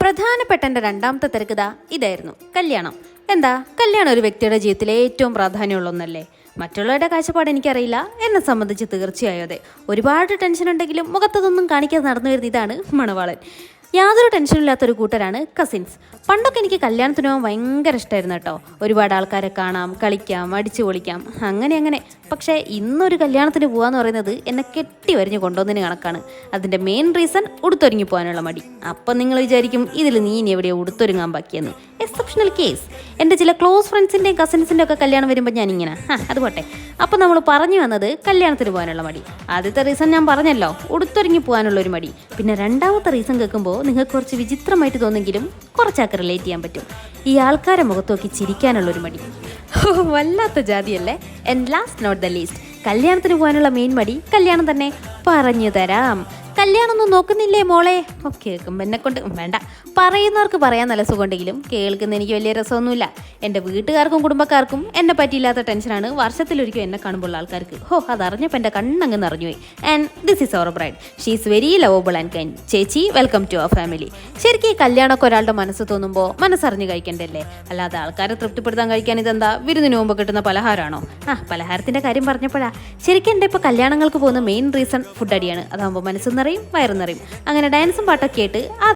പ്രധാനപ്പെട്ട എൻ്റെ രണ്ടാമത്തെ തിരക്കഥ ഇതായിരുന്നു, കല്യാണം. എന്താ കല്യാണം ഒരു വ്യക്തിയുടെ ജീവിതത്തിലെ ഏറ്റവും പ്രാധാന്യമുള്ള ഒന്നല്ലേ? മറ്റുള്ളവരുടെ കാഴ്ചപ്പാട് എനിക്കറിയില്ല, എന്നെ സംബന്ധിച്ച് തീർച്ചയായും അതെ. ഒരുപാട് ടെൻഷൻ ഉണ്ടെങ്കിലും മുഖത്തതൊന്നും കാണിക്കാതെ നടന്നു വരുന്ന ഇതാണ് മണവാളൻ. യാതൊരു ടെൻഷനും ഇല്ലാത്തൊരു കൂട്ടരാണ് കസിൻസ്. പണ്ടൊക്കെ എനിക്ക് കല്യാണത്തിന് പോകാൻ ഭയങ്കര ഇഷ്ടമായിരുന്നു കേട്ടോ. ഒരുപാട് ആൾക്കാരെ കാണാം, കളിക്കാം, അടിച്ചു പൊളിക്കാം, അങ്ങനെ. പക്ഷേ ഇന്നൊരു കല്യാണത്തിന് പോകാന്ന് പറയുന്നത് എന്നെ കെട്ടി വരിഞ്ഞ് കൊണ്ടുവന്നതിന് കണക്കാണ്. അതിൻ്റെ മെയിൻ റീസൺ ഉടുത്തൊരുങ്ങി പോകാനുള്ള മടി. അപ്പം നിങ്ങൾ വിചാരിക്കും ഇതിൽ നീ ഇനി എവിടെയോ ഉടുത്തൊരുങ്ങാൻ ബാക്കിയെന്ന്. Exceptional case. എൻ്റെ ചില ക്ലോസ് ഫ്രണ്ട്സിൻ്റെയും കസിൻസിൻ്റെ ഒക്കെ കല്യാണം വരുമ്പോൾ ഞാനിങ്ങനെ അത് പോട്ടെ. അപ്പം നമ്മൾ പറഞ്ഞു വന്നത് കല്യാണത്തിന് പോകാനുള്ള മടി. ആദ്യത്തെ റീസൺ ഞാൻ പറഞ്ഞല്ലോ, ഉടുത്തൊരുങ്ങി പോകാനുള്ള ഒരു മടി. പിന്നെ രണ്ടാമത്തെ റീസൺ കേൾക്കുമ്പോൾ നിങ്ങൾക്ക് കുറച്ച് വിചിത്രമായിട്ട് തോന്നെങ്കിലും കുറച്ചൊക്കെ റിലേറ്റ് ചെയ്യാൻ പറ്റും. ഈ ആൾക്കാരെ മുഖത്ത് നോക്കി ചിരിക്കാനുള്ളൊരു മടി. വല്ലാത്ത ജാതിയല്ലേ. And last not the least, കല്യാണത്തിന് പോകാനുള്ള മെയിൻ മടി കല്യാണം തന്നെ. പറഞ്ഞു തരാം. കല്യാണമൊന്നും നോക്കുന്നില്ലേ മോളെ? കേൾക്കുമ്പോൾ എന്നെ കൊണ്ട് വേണ്ട. പറയുന്നവർക്ക് പറയാൻ നല്ല സുഖമുണ്ടെങ്കിലും കേൾക്കുന്ന എനിക്ക് വലിയ രസമൊന്നുമില്ല. എൻ്റെ വീട്ടുകാർക്കും കുടുംബക്കാർക്കും എന്നെ പറ്റിയില്ലാത്ത ടെൻഷനാണ് വർഷത്തിലൊരിക്കലും എന്നെ കാണുമ്പോൾ ആൾക്കാർക്ക്. അതറിഞ്ഞപ്പോൾ എൻ്റെ കണ്ണങ്ങ് നിറഞ്ഞുപോയി. And this is our bride. She is very lovable and kind. ചേച്ചി, വെൽക്കം ടു അവർ ഫാമിലി. ശരിക്കും ഈ കല്യാണമൊക്കെ ഒരാളുടെ മനസ്സ് തോന്നുമ്പോൾ മനസ്സറിഞ്ഞ് കഴിക്കണ്ടല്ലേ? അല്ലാതെ ആൾക്കാരെ തൃപ്തിപ്പെടുത്താൻ കഴിക്കാൻ ഇതെന്താ വിരുന്നിന് മുമ്പ് കിട്ടുന്ന പലഹാരമാണോ? പലഹാരത്തിൻ്റെ കാര്യം പറഞ്ഞപ്പോഴാ ശരിക്കും എൻ്റെ ഇപ്പോൾ കല്യാണങ്ങൾക്ക് പോകുന്ന മെയിൻ റീസൺ ഫുഡ് അടിയാണ്. അതാകുമ്പോൾ മനസ്സ് നിറയും, വയറ് നിറയും. അങ്ങനെ ഡാൻസും പാട്ടൊക്കെ ആയിട്ട്